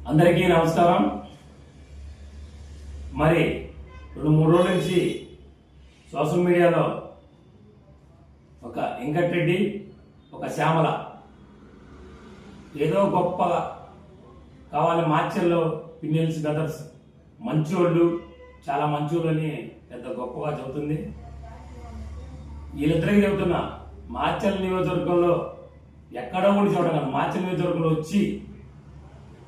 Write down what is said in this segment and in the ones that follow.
అందరికీ నమస్కారం. మరి 2-3 రోజుల నుంచి సోషల్ మీడియాలో ఒక వెంకటరెడ్డి, ఒక శ్యామల ఏదో గొప్ప కావాలి మార్చెల్లో పిన్నెల్స్ బ్రదర్స్ మంచోళ్ళు, చాలా మంచోళ్ళని పెద్ద గొప్పగా చెబుతుంది. వీళ్ళిద్దరికి చెబుతున్నా, మార్చెల్ నియోజకవర్గంలో ఎక్కడో కూడా చూడడం కాదు, మార్చెల్ నియోజకవర్గంలో వచ్చి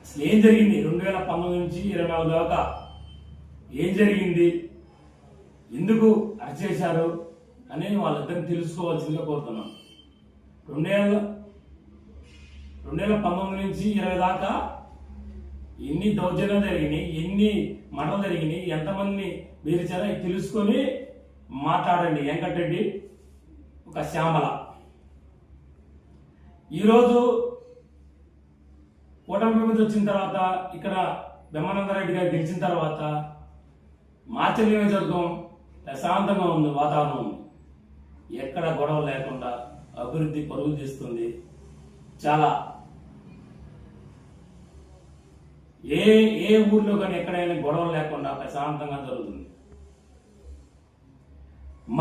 అసలు ఏం జరిగింది 2019 నుంచి 24 దాకా ఏం జరిగింది, ఎందుకు అరెస్ట్ చేశారు అనేది వాళ్ళిద్దరిని తెలుసుకోవాల్సిందిగా కోరుతున్నాం. 2019 నుంచి 20 దాకా ఎన్ని దౌర్జన్యాలు జరిగినాయి, ఎన్ని మటలు జరిగినాయి, ఎంతమంది బెదిరించారో తెలుసుకొని మాట్లాడండి. వెంకటరెడ్డి, ఒక శ్యామల ఈరోజు కూటమి ప్రభుత్వం వచ్చిన తర్వాత, ఇక్కడ బ్రహ్మానందరెడ్డి గారు గెలిచిన తర్వాత మార్చెల్ నియోజకవర్గం ప్రశాంతంగా ఉంది, వాతావరణం ఉంది. ఎక్కడ గొడవ లేకుండా అభివృద్ధి పరుగులు చేస్తుంది. చాలా ఏ ఊర్లో కానీ ఎక్కడైనా గొడవ లేకుండా ప్రశాంతంగా జరుగుతుంది.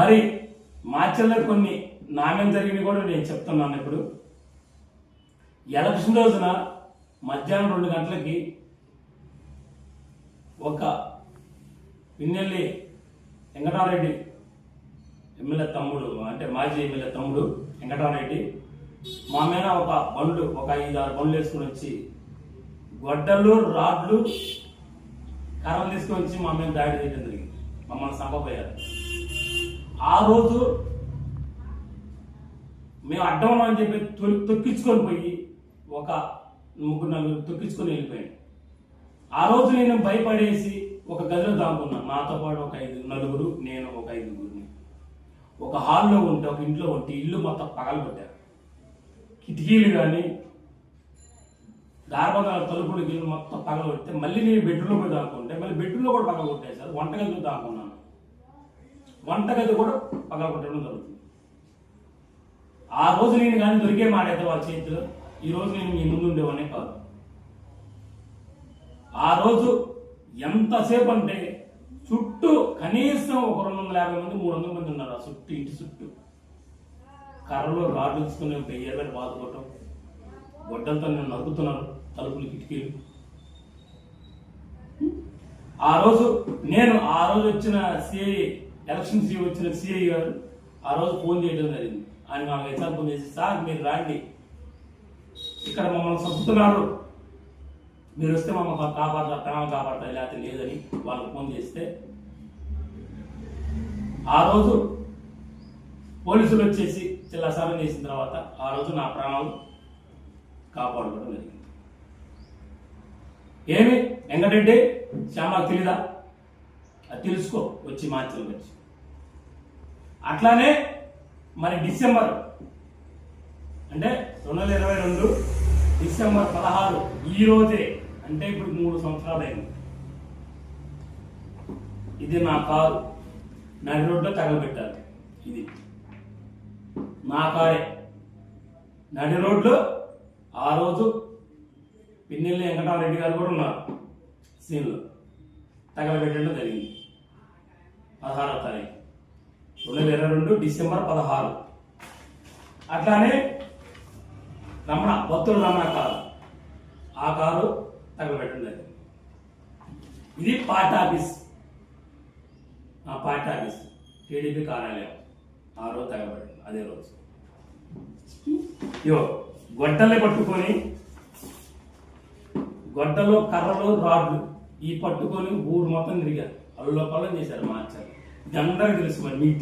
మరి మార్చెల్లో కొన్ని నాణ్యం జరిగినవి కూడా నేను చెప్తున్నాను. ఇప్పుడు ఎలక్షన్ రోజున మధ్యాహ్నం 2 గంటలకి ఒక పిన్నెల్లి వెంకటరెడ్డి ఎమ్మెల్యే తమ్ముడు, అంటే మాజీ ఎమ్మెల్యే తమ్ముడు వెంకటరెడ్డి మా మీద ఒక 5-6 బండ్లు వేసుకుని వచ్చి గొడ్డలు, రాడ్లు, కర్రలు తీసుకొని వచ్చి మా మీద దాడి చేయడం జరిగింది. మమ్మల్ని చంపబోయారు. ఆ రోజు మేము అడ్డం అని చెప్పి తొక్కించుకొని పోయి ఒక 3-4 తొక్కించుకొని వెళ్ళిపోయాను. ఆ రోజు నేను భయపడేసి ఒక గదిలో దాక్కున్నాను. నాతో పాటు ఒక 5 నేను ఒక 5 ఒక హాల్లో ఉంటే, ఒక ఇంట్లో ఉంటే ఇల్లు మొత్తం పగలగొట్టారు. కిటికీలు కానీ దారబంధాల తలుపులు గిల్లు మొత్తం పగలగొడితే మళ్ళీ నేను బెడ్రూమ్లో పోయి దాక్కుంటే మళ్ళీ బెడ్రూమ్లో కూడా పగలగొట్టేశారు. వంటగదిలో దాక్కున్నాను, వంటగది కూడా పగలగొట్టడం జరుగుతుంది. ఆ రోజు నేను కానీ దొరికే మాడైతే వాళ్ళ చేతిలో ఈ రోజు నేను మీ ముందు ఉండేవాడినే కాదు. ఆ రోజు ఎంతసేపు అంటే చుట్టూ కనీసం ఒక 250 మంది 300 మంది ఉన్నారు. ఆ చుట్టూ, ఇంటి చుట్టూ కర్రలు, రాడ్లు తీసుకుని బెయ్యలు బాదుకోవటం, గొడ్డలతో నేను నరుకుతున్నారు తలుపులు, కిటికీలు. ఆ రోజు వచ్చిన సిఐ, ఎలక్షన్ సిఐ వచ్చిన సిఐ గారు ఆ రోజు ఫోన్ చేయడం జరిగింది. ఆయన మాకు హెచ్ఆర్ ఫోన్ చేసి, సార్ మీరు రాండి, ఇక్కడ మమ్మల్ని చంపుతున్నారు, మీరు వస్తే మమ్మల్ని ప్రాణాలు కాపాడతారు, లేకపోతే లేదని వాళ్ళకి ఫోన్ చేస్తే ఆ రోజు పోలీసులు వచ్చేసి చిల్లసారం చేసిన తర్వాత ఆ రోజు నా ప్రాణాలు కాపాడుకోవడం జరిగింది. ఏమి వెంకటరెడ్డి, శ్యామకు తెలీదా? అది తెలుసుకో, వచ్చి మార్చెల్ వచ్చి. అట్లానే మరి డిసెంబర్ అంటే 2022 డిసెంబర్ 16 ఈ రోజే, అంటే ఇప్పుడు 3 సంవత్సరాలు అయింది. ఇది నా కారు నడి రోడ్లో తగలబెట్టారు. ఇది నా కారే నడి రోడ్లో. ఆ రోజు పిన్నెల్లి వెంకటరెడ్డి గారు కూడా ఉన్నారు సీన్లో. తగలబెట్టడం జరిగింది 16వ తారీఖు 2022 డిసెంబర్ 16. అట్లానే బొత్తుల రమణ కారు, ఆ కారు తగలబెట్టడం జరిగింది. ఇది party office, party office TDP కార్యాలయం. ఆ రోజు తగలబెట్టింది. అదే రోజు గొడ్డల్ని పట్టుకొని, గొడ్డలు, కర్రలు, రాడ్లు ఈ పట్టుకొని ఊరు మొత్తం తిరిగారు. అల్లోపల్లం చేశారు మార్చారు. అందరికీ తెలుసు. మరి మీకు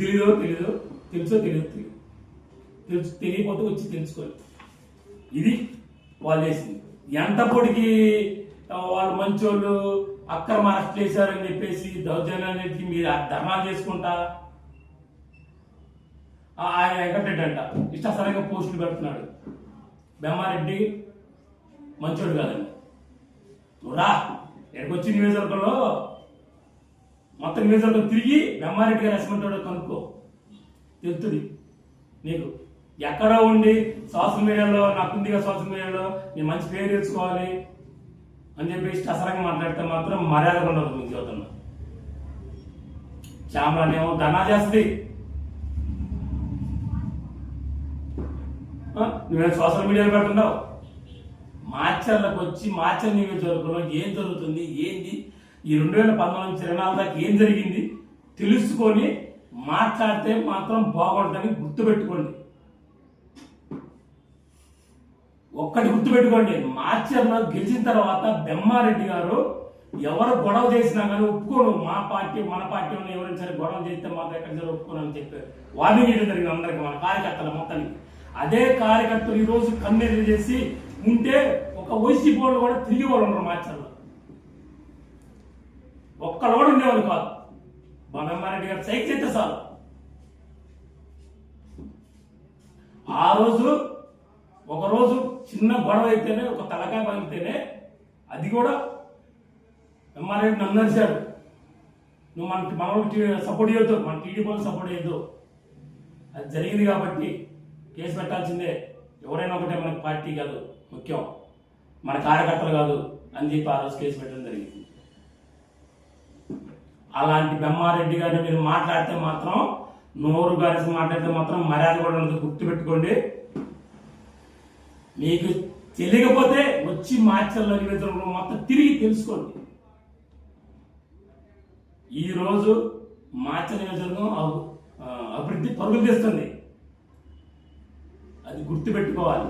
తెలుసో తెలియకపోతే వచ్చి తెలుసుకోండి. ఇది వాళ్ళు చేసింది. ఎంత పొడికి వాళ్ళు మంచోళ్ళు అక్రమ అరెస్ట్ చేశారని చెప్పేసి దౌర్జన్యానికి మీరు ధర్నాలు చేసుకుంటా, ఆయన వెంకటరెడ్డి అంట ఇష్టసరంగా పోస్టులు పెడుతున్నాడు. బ్రహ్మారెడ్డి మంచోడు కాదండి, నువ్వు రా ఎక్కడికి వచ్చి నియోజకవర్గంలో మొత్తం నియోజకవర్గం తిరిగి బ్రహ్మారెడ్డి గారు అసమంటాడో కనుక్కో, తెలుస్తుంది నీకు. ఎక్కడో ఉండి సోషల్ మీడియాలో నాకుందిగా, సోషల్ మీడియాలో నేను మంచి పేరు తెచ్చుకోవాలి అని చెప్పి ఇష్టసరంగా మాట్లాడితే మాత్రం మర్యాద ఉండదు మీకు చెబుతున్నా. శ్యామలానేమో ధనా చేస్తుంది, నువ్వేం సోషల్ మీడియాలో పెడుతున్నావు. మార్చర్లకు వచ్చి మార్చర్ నియోజకవర్గంలో ఏం జరుగుతుంది, ఏంది ఈ 2019 నుంచి 24 దాకా ఏం జరిగింది తెలుసుకొని మాట్లాడితే మాత్రం బాగుంటుందని గుర్తుపెట్టుకోండి. ఒక్కటి గుర్తుపెట్టుకోండి, మార్చర్లో గెలిచిన తర్వాత బెమ్మారెడ్డి గారు ఎవరు గొడవ చేసినా కానీ ఒప్పుకోను, మా పార్టీ మన పార్టీ ఉన్న ఎవరైనా సరే గొడవ చేస్తే మాత్రం ఎక్కడ సరే ఒప్పుకోను అని చెప్పారు. వార్నింగ్ చేయడం జరిగింది అందరికీ, మన కార్యకర్తల మొత్తానికి. అదే కార్యకర్తలు ఈ రోజు కన్నెర్ర చేసి ఉంటే ఒక వైసీపీ వాళ్ళు కూడా తిరిగి వాళ్ళు ఉన్నారు మార్చర్లో. ఒక్కళ్ళు కూడా ఉండేవాళ్ళు కాదు. మా బెమ్మారెడ్డి గారు సైక్ చేస్తే చాలు. ఆ రోజు ఒకరోజు చిన్న గొడవ అయితేనే, ఒక తలకాయ పగిలితేనే, అది కూడా బెమ్మారెడ్డి నన్ను అరిశాడు, నువ్వు మనకి సపోర్ట్ చేయొద్దు, మన టీడీపీకి సపోర్ట్ చేయొద్దు. అది జరిగింది కాబట్టి కేసు పెట్టాల్సిందే. ఎవరైనా ఒకటే, మనకి పార్టీ కాదు ముఖ్యం, మన కార్యకర్తలు కాదు అని చెప్పి ఆ రోజు కేసు పెట్టడం జరిగింది. అలాంటి బెమ్మారెడ్డి గారిని మీరు మాట్లాడితే మాత్రం, నోరు గారిసి మాట్లాడితే మాత్రం మర్యాద కూడా ఉండదు, గుర్తుపెట్టుకోండి. మీకు తెలియకపోతే వచ్చి మార్చర్ల నివేదికలు మొత్తం తిరిగి తెలుసుకోండి. ఈరోజు మార్చర్ నియోజకవర్గం అభివృద్ధి పరుగులు తెస్తుంది, అది గుర్తుపెట్టుకోవాలి.